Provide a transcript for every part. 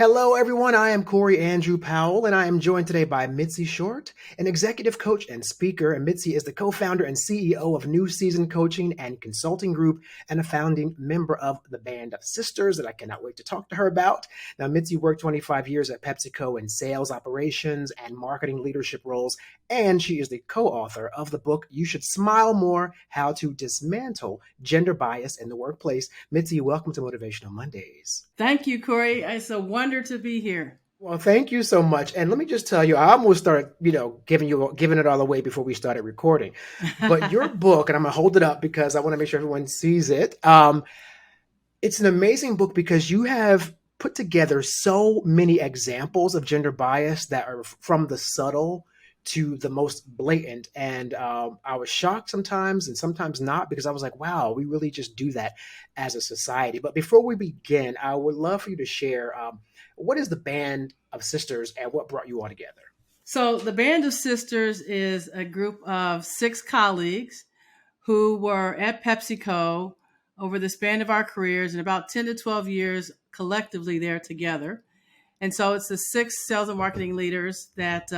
Hello, everyone. I am Corey Andrew Powell, and I am joined today by Mitzi Short, an executive coach and speaker. And Mitzi is the co-founder and CEO of New Season Coaching and Consulting Group and a founding member of the Band of Sisters that I cannot wait to talk to her about. Now, Mitzi worked 25 years at PepsiCo in sales operations and marketing leadership roles, and she is the co-author of the book, You Should Smile More, How to Dismantle Gender Bias in the Workplace. Mitzi, welcome to Motivational Mondays. Thank you, Corey. It's a wonder to be here. Well, thank you so much. And let me just tell you, I almost started, giving it all away before we started recording. But your book, and I'm gonna hold it up because I want to make sure everyone sees it. It's an amazing book because you have put together so many examples of gender bias that are from the subtle to the most blatant. And I was shocked sometimes and sometimes not, because I was like, wow, we really just do that as a society. But before we begin, I would love for you to share what is the Band of Sisters and what brought you all together? So the Band of Sisters is a group of 6 colleagues who were at PepsiCo over the span of our careers, and about 10 to 12 years collectively there together. And so it's the 6 sales and marketing leaders that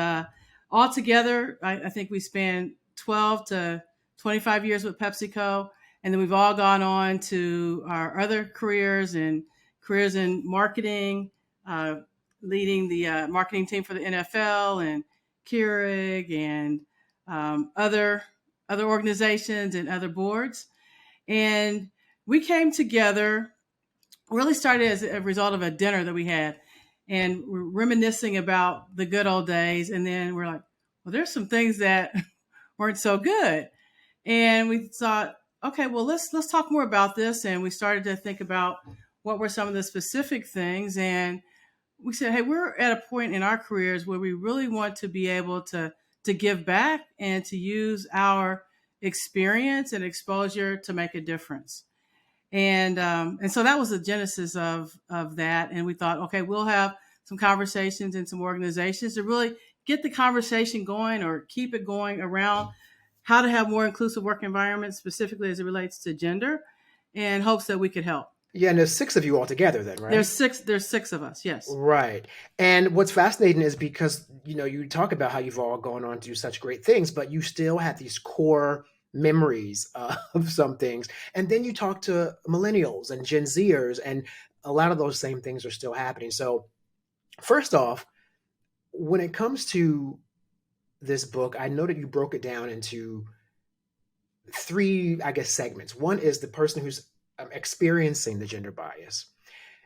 all together, I think we span 12 to 25 years with PepsiCo. And then we've all gone on to our other careers and careers in marketing, leading the marketing team for the NFL and Keurig and other organizations and other boards. And we came together, really started as a result of a dinner that we had, and we're reminiscing about the good old days. And then we're like, well, there's some things that weren't so good. And we thought, okay, well, let's talk more about this. And we started to think about what were some of the specific things. And we said, hey, we're at a point in our careers where we really want to be able to give back and to use our experience and exposure to make a difference. And so that was the genesis of that. And we thought, okay, we'll have some conversations in some organizations to really get the conversation going or keep it going around how to have more inclusive work environments, specifically as it relates to gender, in hopes that we could help. Yeah, and there's 6 of you all together then, right? There's six of us, yes. Right. And what's fascinating is because, you talk about how you've all gone on to do such great things, but you still have these core memories of some things. And then you talk to millennials and Gen Zers, and a lot of those same things are still happening. So first off, when it comes to this book, I know that you broke it down into 3, I guess, segments. One is the person who's experiencing the gender bias.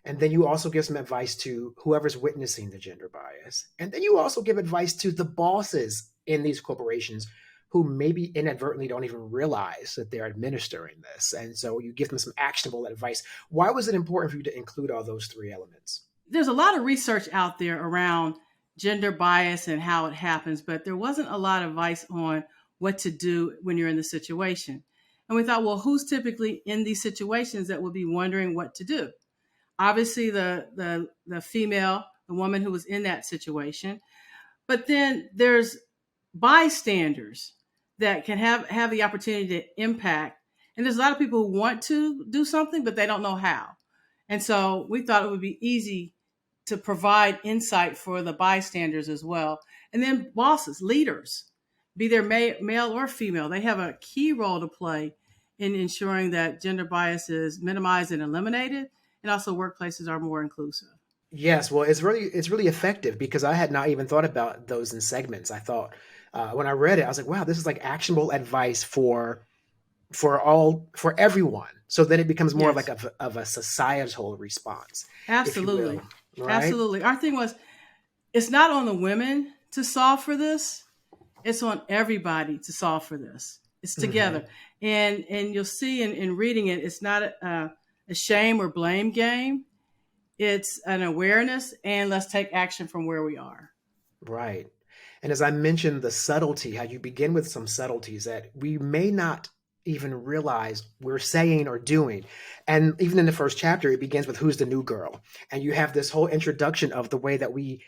And then you also give some advice to whoever's witnessing the gender bias. And then you also give advice to the bosses in these corporations who maybe inadvertently don't even realize that they're administering this. And so you give them some actionable advice. Why was it important for you to include all those 3 elements? There's a lot of research out there around gender bias and how it happens, but there wasn't a lot of advice on what to do when you're in the situation. And we thought, well, who's typically in these situations that would be wondering what to do? Obviously, the female, the woman who was in that situation. But then there's bystanders that can have the opportunity to impact. And there's a lot of people who want to do something, but they don't know how. And so we thought it would be easy to provide insight for the bystanders as well. And then bosses, leaders, be they male or female, they have a key role to play in ensuring that gender bias is minimized and eliminated, and also workplaces are more inclusive. Yes, well, it's really effective because I had not even thought about those in segments. I thought when I read it, I was like, wow, this is like actionable advice for everyone. So then it becomes more Yes. of a societal response. Absolutely. If you will, right? Absolutely. Our thing was, it's not on the women to solve for this. It's on everybody to solve for this. It's together. And you'll see in reading it, it's not a shame or blame game. It's an awareness, and let's take action from where we are. Right. And as I mentioned, the subtlety, how you begin with some subtleties that we may not even realize we're saying or doing. And even in the first chapter, it begins with who's the new girl. And you have this whole introduction of the way that we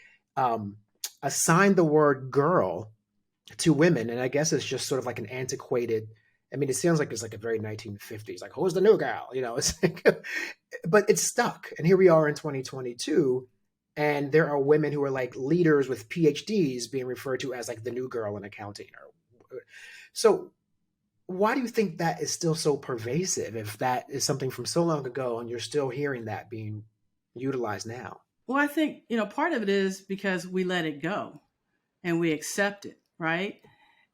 assign the word girl to women. And I guess it's just sort of like an antiquated, I mean, it sounds like it's like a very 1950s, like, who's the new girl? It's like, but it's stuck. And here we are in 2022. And there are women who are like leaders with PhDs being referred to as like the new girl in accounting. So why do you think that is still so pervasive if that is something from so long ago and you're still hearing that being utilized now? Well, I think, part of it is because we let it go and we accept it, right?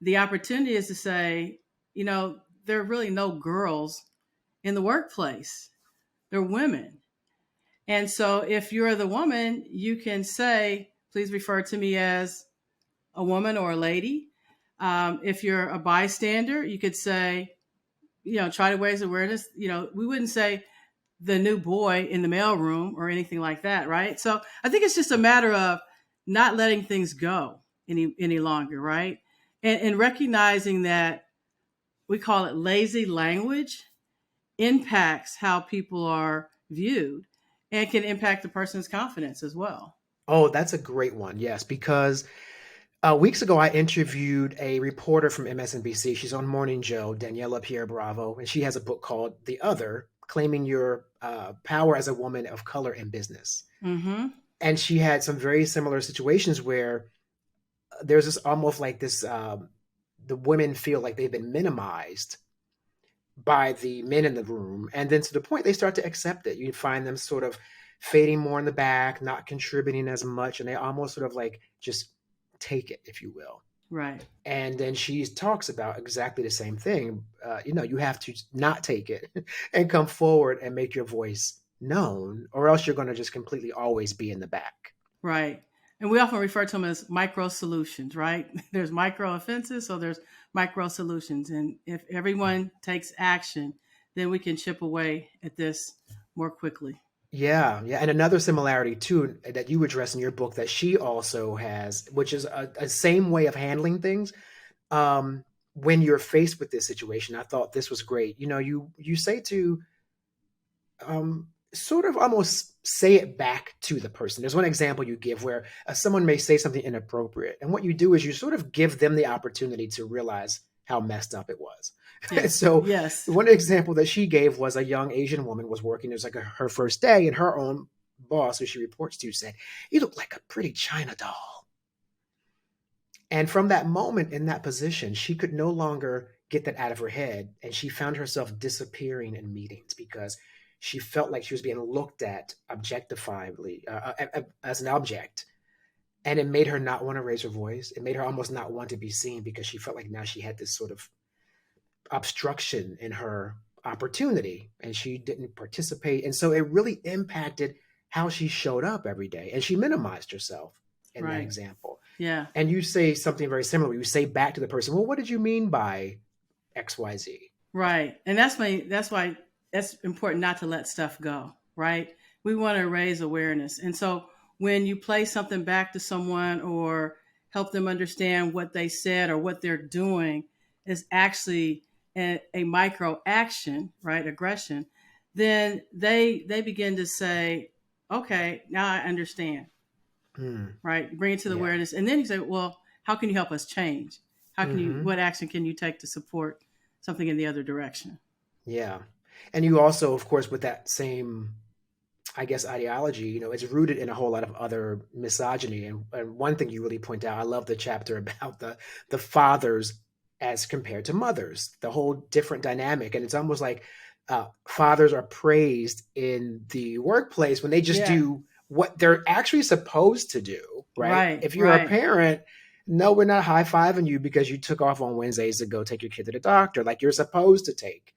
The opportunity is to say, there are really no girls in the workplace. They're women. And so if you're the woman, you can say, please refer to me as a woman or a lady. If you're a bystander, you could say, try to raise awareness. We wouldn't say the new boy in the mailroom or anything like that, right? So I think it's just a matter of not letting things go any longer, right? And recognizing that we call it lazy language impacts how people are viewed and can impact the person's confidence as well. Oh, that's a great one. Yes, because weeks ago I interviewed a reporter from MSNBC. She's on Morning Joe, Daniela Pierre Bravo, and she has a book called The Other: Claiming Your Power as a Woman of Color in Business. Mm-hmm. And she had some very similar situations where there's this almost like this the women feel like they've been minimized by the men in the room, and then to the point they start to accept it. You find them sort of fading more in the back, not contributing as much, and they almost sort of like just take it, if you will. Right. And then she talks about exactly the same thing. You have to not take it and come forward and make your voice known, or else you're going to just completely always be in the back. Right. And we often refer to them as micro solutions, right? There's micro offenses, so there's micro solutions. And if everyone takes action, then we can chip away at this more quickly. Yeah, yeah. And another similarity too that you address in your book that she also has, which is a same way of handling things. When you're faced with this situation, I thought this was great. You say to sort of almost say it back to the person. There's one example you give where someone may say something inappropriate, and what you do is you sort of give them the opportunity to realize how messed up it was. Yes. So Yes. one example that she gave was a young Asian woman was working. It was like her first day, and her own boss, who she reports to, said, "You look like a pretty China doll." And from that moment in that position, she could no longer get that out of her head, and she found herself disappearing in meetings because she felt like she was being looked at objectifiably as an object. And it made her not want to raise her voice. It made her almost not want to be seen because she felt like now she had this sort of obstruction in her opportunity and she didn't participate. And so it really impacted how she showed up every day. And she minimized herself in that Right. example. Yeah. And you say something very similar. You say back to the person, well, what did you mean by XYZ? Right. And that's why that's important not to let stuff go, right? We want to raise awareness. And so when you play something back to someone or help them understand what they said or what they're doing is actually a micro action, right? Aggression, then they begin to say, okay, now I understand, right? Bring it to the Yeah. awareness. And then you say, well, how can you help us change? What action can you take to support something in the other direction? Yeah. And you also, of course, with that same, I guess, ideology, it's rooted in a whole lot of other misogyny. And one thing you really point out, I love the chapter about the fathers as compared to mothers, the whole different dynamic. And it's almost like fathers are praised in the workplace when they just Yeah. do what they're actually supposed to do, right? Right, If you're right. a parent, no, we're not high-fiving you because you took off on Wednesdays to go take your kid to the doctor. Like you're supposed to take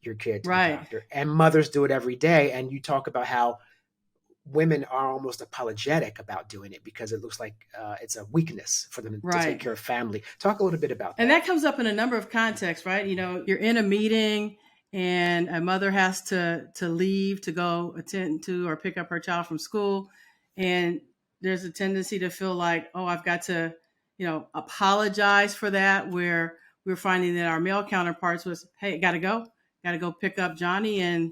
your kid to the Right. doctor. And mothers do it every day. And you talk about how women are almost apologetic about doing it because it looks like it's a weakness for them to Right. take care of family. Talk a little bit about that. And that comes up in a number of contexts, right? You're in a meeting and a mother has to leave to go attend to or pick up her child from school. And there's a tendency to feel like, oh, I've got to, apologize for that, where we're finding that our male counterparts was, hey, got to go pick up Johnny and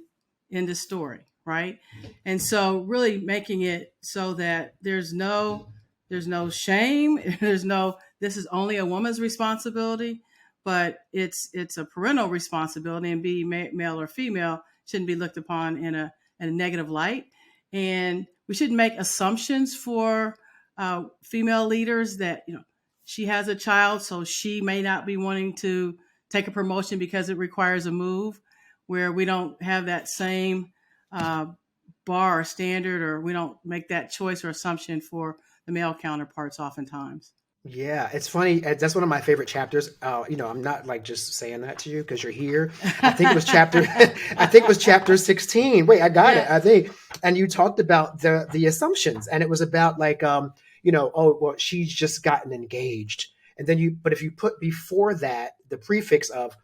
end the story, right? And so really making it so that there's no shame, this is only a woman's responsibility, but it's a parental responsibility, and be male or female shouldn't be looked upon in a negative light. And we shouldn't make assumptions for female leaders that, she has a child, so she may not be wanting to take a promotion because it requires a move, where we don't have that same bar or standard, or we don't make that choice or assumption for the male counterparts oftentimes. Yeah, it's funny. That's one of my favorite chapters. I'm not like just saying that to you because you're here. I think it was chapter. I think it was chapter 16. Wait, I got it. Yeah. I think, and you talked about the assumptions, and it was about like, oh, well, she's just gotten engaged, and then but if you put before that the prefix of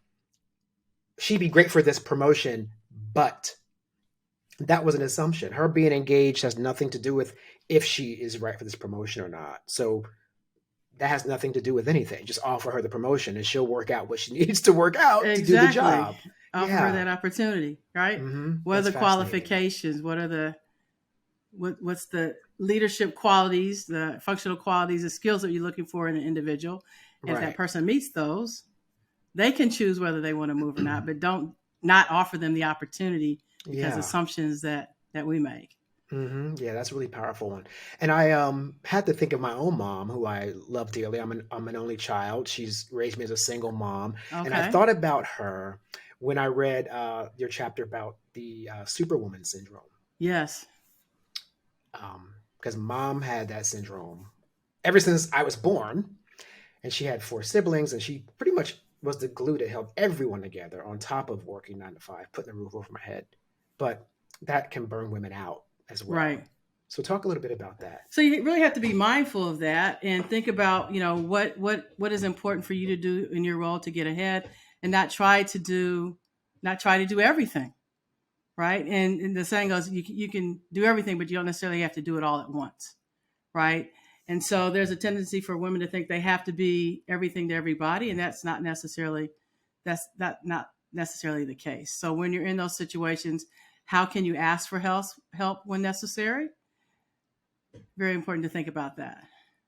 she'd be great for this promotion, but that was an assumption. Her being engaged has nothing to do with if she is right for this promotion or not. So that has nothing to do with anything. Just offer her the promotion and she'll work out what she needs to work out to do the Exactly. job. Offer her that opportunity, right? What are That's the qualifications? What are what's the leadership qualities, the functional qualities, the skills that you're looking for in an individual? And if that person meets those, they can choose whether they want to move or not, but don't not offer them the opportunity because assumptions that we make. Yeah, that's a really powerful one. And I had to think of my own mom, who I love dearly. I'm an only child. She's raised me as a single mom. Okay. And I thought about her when I read your chapter about the Superwoman syndrome. Yes. Because mom had that syndrome ever since I was born. And she had 4 siblings, and she pretty much was the glue that held everyone together on top of working 9 to 5, putting a roof over my head. But that can burn women out as well. Right. So talk a little bit about that. So you really have to be mindful of that and think about, what is important for you to do in your role to get ahead, and not try to do everything. Right. And the saying goes, you can do everything, but you don't necessarily have to do it all at once. Right. And so there's a tendency for women to think they have to be everything to everybody. And that's not necessarily the case. So when you're in those situations, how can you ask for help when necessary? Very important to think about that.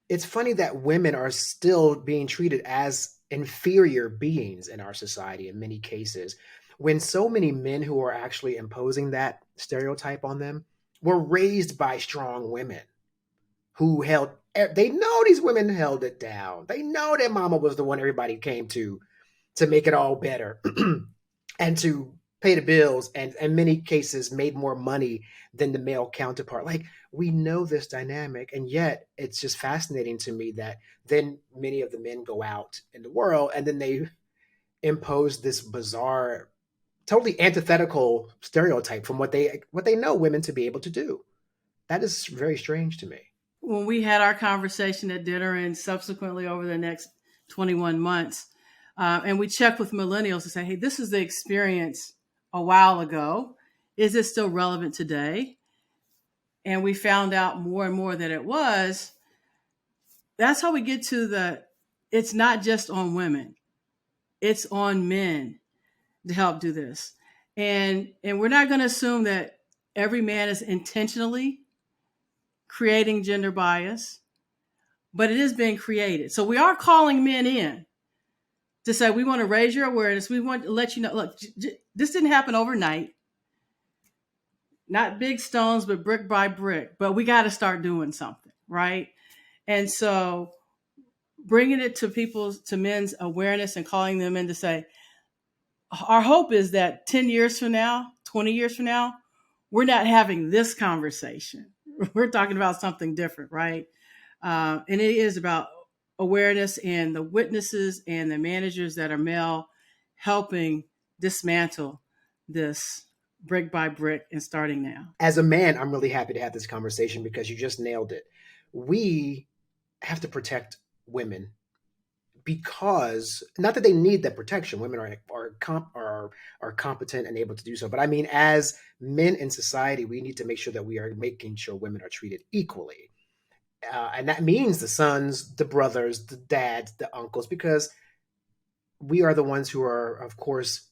It's funny that women are still being treated as inferior beings in our society in many cases, when so many men who are actually imposing that stereotype on them were raised by strong women who they know these women held it down. They know their mama was the one everybody came to make it all better and to pay the bills, and in many cases made more money than the male counterpart. Like, we know this dynamic, and yet it's just fascinating to me that then many of the men go out in the world and then they impose this bizarre, totally antithetical stereotype from what they know women to be able to do. That is very strange to me. When we had our conversation at dinner and subsequently over the next 21 months, and we checked with millennials to say, hey, this is the experience a while ago. Is it still relevant today? And we found out more and more that it was. That's how we get to it's not just on women. It's on men to help do this. And we're not going to assume that every man is intentionally creating gender bias, but it is being created. So we are calling men in to say, we want to raise your awareness. We want to let you know, look, this didn't happen overnight. Not big stones, but brick by brick. But we got to start doing something, right? And so bringing it to men's awareness and calling them in to say, our hope is that 10 years from now, 20 years from now, we're not having this conversation. We're talking about something different, right? And it is about awareness and the witnesses and the managers that are male helping dismantle this brick by brick and starting now. As a man, I'm really happy to have this conversation because you just nailed it. We have to protect women because, not that they need that protection, women are competent and able to do so, but I mean, as men in society, we need to make sure that we are making sure women are treated equally. And that means the sons, the brothers, the dads, the uncles, because we are the ones who are, of course,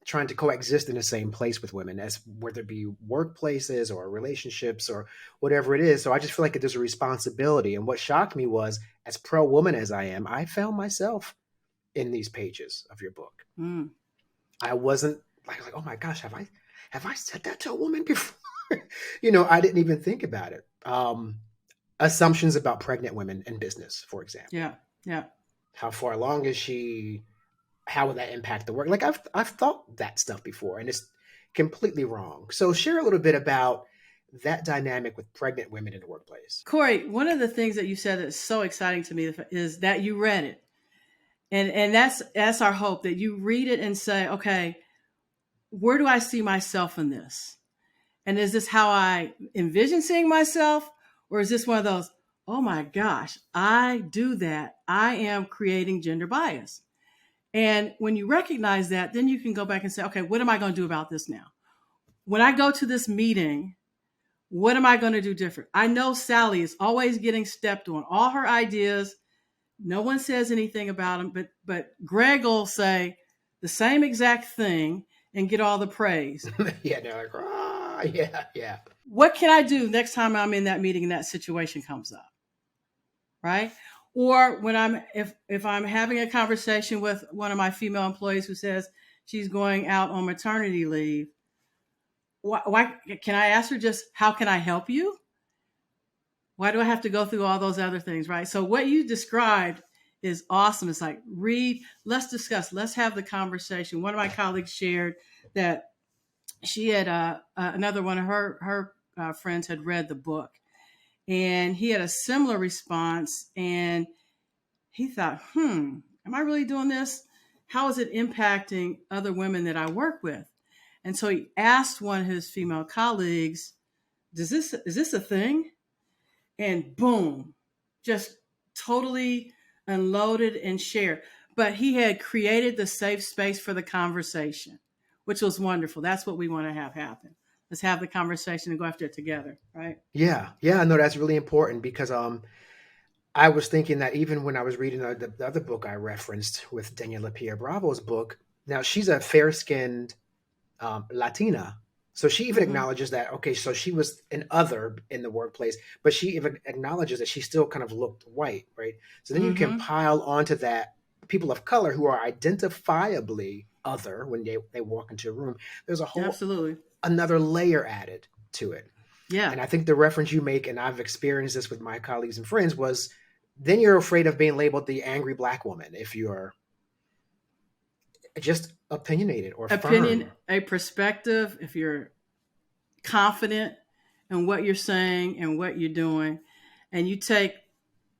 trying to coexist in the same place with women, as whether it be workplaces or relationships or whatever it is. So I just feel like there's a responsibility. And what shocked me was, as pro-woman as I am, I found myself in these pages of your book. I wasn't like, oh my gosh, have I said that to a woman before? I didn't even think about it. Assumptions about pregnant women in business, for example. Yeah. Yeah. How far along is she? How would that impact the work? Like I've thought that stuff before, and it's completely wrong. So share a little bit about that dynamic with pregnant women in the workplace. Corey, one of the things that you said that's so exciting to me is that you read it. And that's our hope, that you read it and say, okay, where do I see myself in this? And is this how I envision seeing myself? Or is this one of those, oh my gosh, I do that. I am creating gender bias. And when you recognize that, then you can go back and say, okay, what am I going to do about this now? When I go to this meeting, what am I going to do different? I know Sally is always getting stepped on. All her ideas, no one says anything about them, but Greg will say the same exact thing and get all the praise. Yeah, they're like, yeah, yeah. What can I do next time I'm in that meeting and that situation comes up? Right? Or when if I'm having a conversation with one of my female employees who says she's going out on maternity leave, why can I ask her just, how can I help you? Why do I have to go through all those other things, right? So what you described is awesome. It's like, read, let's discuss, let's have the conversation. One of my colleagues shared that she had another one of her friends had read the book, and he had a similar response, and he thought, am I really doing this? How is it impacting other women that I work with? And so he asked one of his female colleagues, is this a thing? And boom, just totally unloaded and shared. But he had created the safe space for the conversation, which was wonderful. That's what we want to have happen. Let's have the conversation and go after it together, right? Yeah, yeah, no, that's really important because I was thinking that even when I was reading the other book I referenced with Daniela Pierre Bravo's book, now she's a fair-skinned Latina. So she even Mm-hmm. acknowledges that, okay, so she was an other in the workplace, but she even acknowledges that she still kind of looked white, right? So then you can Mm-hmm. pile onto that people of color who are identifiably other when they walk into a room. There's a whole Absolutely. another layer added to it. Yeah. And I think the reference you make, and I've experienced this with my colleagues and friends, was then you're afraid of being labeled the angry black woman if you're just opinionated or Opinion, firm. a perspective, if you're confident in what you're saying and what you're doing, and you take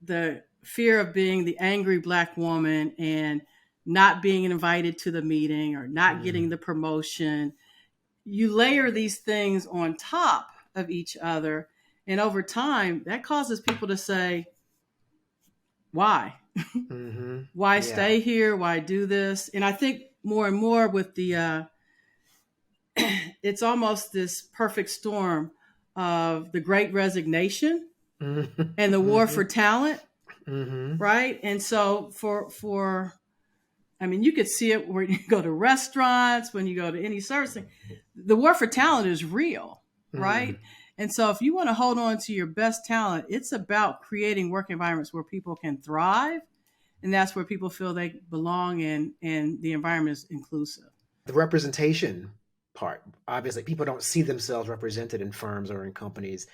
the fear of being the angry black woman and not being invited to the meeting or not getting Mm, the promotion, you layer these things on top of each other. And over time, that causes people to say, why? mm-hmm. Why Yeah. stay here? Why do this? And I think more and more with the, it's almost this perfect storm of the great resignation and the war Mm-hmm. for talent, Mm-hmm. right? And so for I mean, you could see it when you go to restaurants, when you go to any service thing. The war for talent is real, Mm. right? And so if you want to hold on to your best talent, it's about creating work environments where people can thrive, and that's where people feel they belong, and the environment is inclusive. The representation part, obviously, people don't see themselves represented in firms or in companies.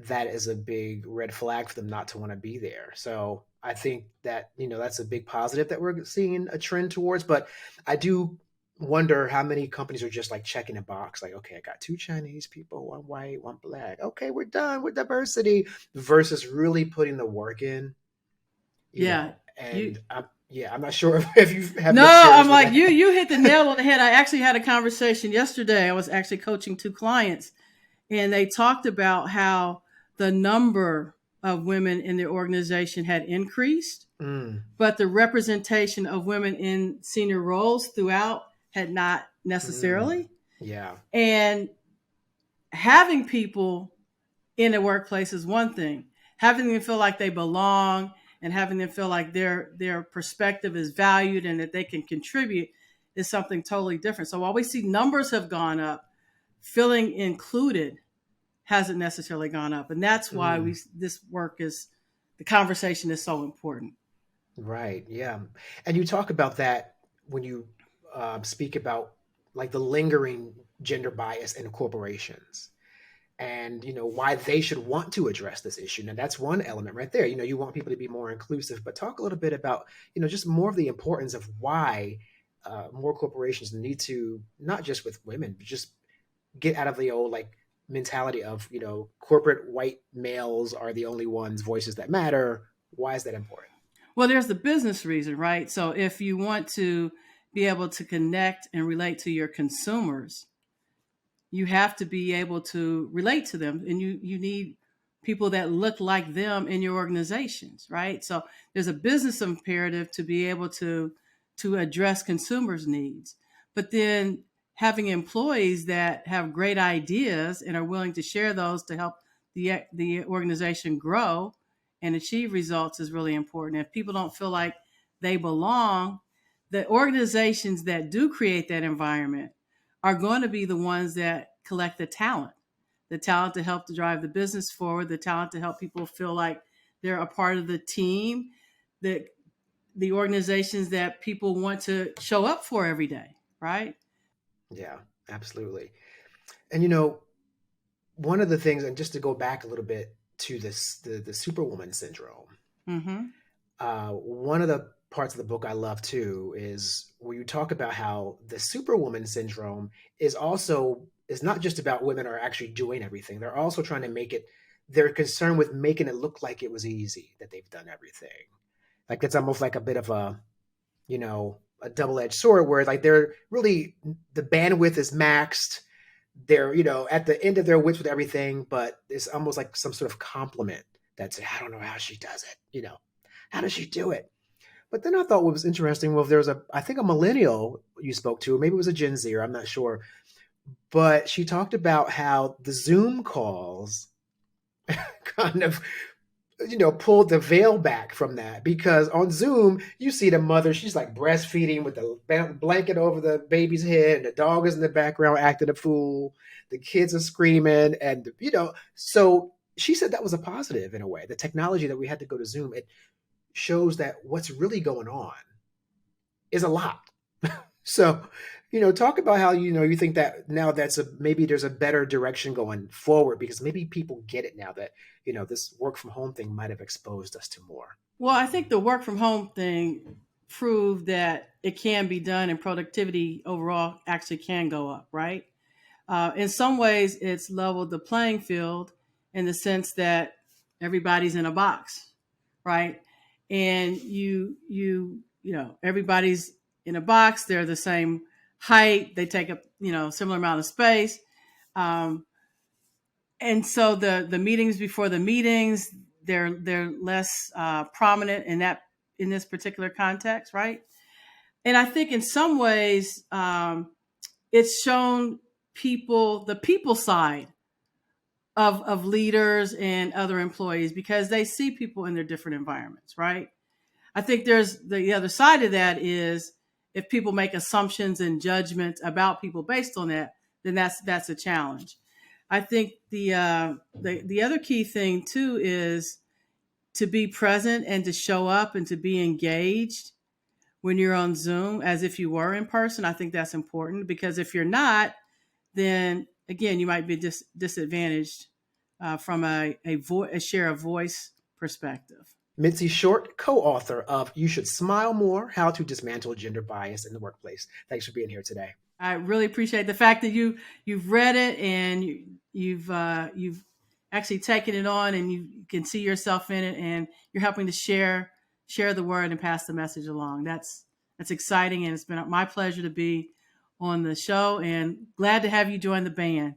That is a big red flag for them not to want to be there. So I think that, that's a big positive that we're seeing a trend towards. But I do wonder how many companies are just like checking a box, like, okay, I got two Chinese people, one white, one black. Okay, we're done with diversity versus really putting the work in, Yeah, you. and I'm not sure if you have No, an I'm experience with like you. that. You hit the nail on the head. I actually had a conversation yesterday. I was actually coaching two clients, and they talked about how the number of women in their organization had increased, Mm, but the representation of women in senior roles throughout had not mm, necessarily. yeah. And having people in a workplace is one thing. Having them feel like they belong and having them feel like their perspective is valued and that they can contribute is something totally different. So while we see numbers have gone up, feeling included hasn't necessarily gone up, and that's why Mm, this work is the conversation is so important. right. Yeah. And you talk about that when you speak about like the lingering gender bias in corporations. and why they should want to address this issue. Now that's one element right there. You want people to be more inclusive, but talk a little bit about just more of the importance of why more corporations need to, not just with women, but just get out of the old like mentality of corporate white males are the only ones voices that matter. Why is that important? Well, there's the business reason, right? So if you want to be able to connect and relate to your consumers, you have to be able to relate to them, and you need people that look like them in your organizations, right? So there's a business imperative to be able to address consumers' needs, but then having employees that have great ideas and are willing to share those to help the organization grow and achieve results is really important. If people don't feel like they belong, the organizations that do create that environment are going to be the ones that collect the talent to help to drive the business forward, the talent to help people feel like they're a part of the team, the organizations that people want to show up for every day, right? Yeah, absolutely. And one of the things, and just to go back a little bit to this, the superwoman syndrome, Mm-hmm. one of the parts of the book I love too is where you talk about how the superwoman syndrome is not just about women are actually doing everything. They're also trying to make it. They're concerned with making it look like it was easy, that they've done everything. Like it's almost like a bit of a double-edged sword where like they're really, the bandwidth is maxed. They're at the end of their wits with everything, but it's almost like some sort of compliment that's, I don't know how she does it. How does she do it? But then I thought what was interesting, well, there was I think a millennial you spoke to, or maybe it was a Gen Zer, I'm not sure. But she talked about how the Zoom calls kind of, pulled the veil back from that, because on Zoom, you see the mother, she's like breastfeeding with the blanket over the baby's head, and the dog is in the background acting a fool. The kids are screaming, and, so she said that was a positive in a way. The technology that we had to go to Zoom, it shows that what's really going on is a lot. So, talk about how, you think that now maybe there's a better direction going forward, because maybe people get it now that, this work from home thing might have exposed us to more. Well, I think the work from home thing proved that it can be done and productivity overall actually can go up, right? In some ways, it's leveled the playing field in the sense that everybody's in a box, right? And everybody's in a box. They're the same height. They take up similar amount of space. Um, and so the meetings before the meetings, they're less prominent in this particular context, right? And I think in some ways, it's shown the people side of leaders and other employees, because they see people in their different environments, right? I think there's the other side of that is if people make assumptions and judgments about people based on that, then that's a challenge. I think the other key thing too is to be present and to show up and to be engaged when you're on Zoom as if you were in person. I think that's important, because if you're not, then again, you might be disadvantaged from a share of voice perspective. Mitzi Short, co-author of You Should Smile More: How to Dismantle Gender Bias in the Workplace. Thanks for being here today. I really appreciate the fact that you've read it and you've actually taken it on, and you can see yourself in it, and you're helping to share the word and pass the message along. That's exciting, and it's been my pleasure to be on the show, and glad to have you join the band.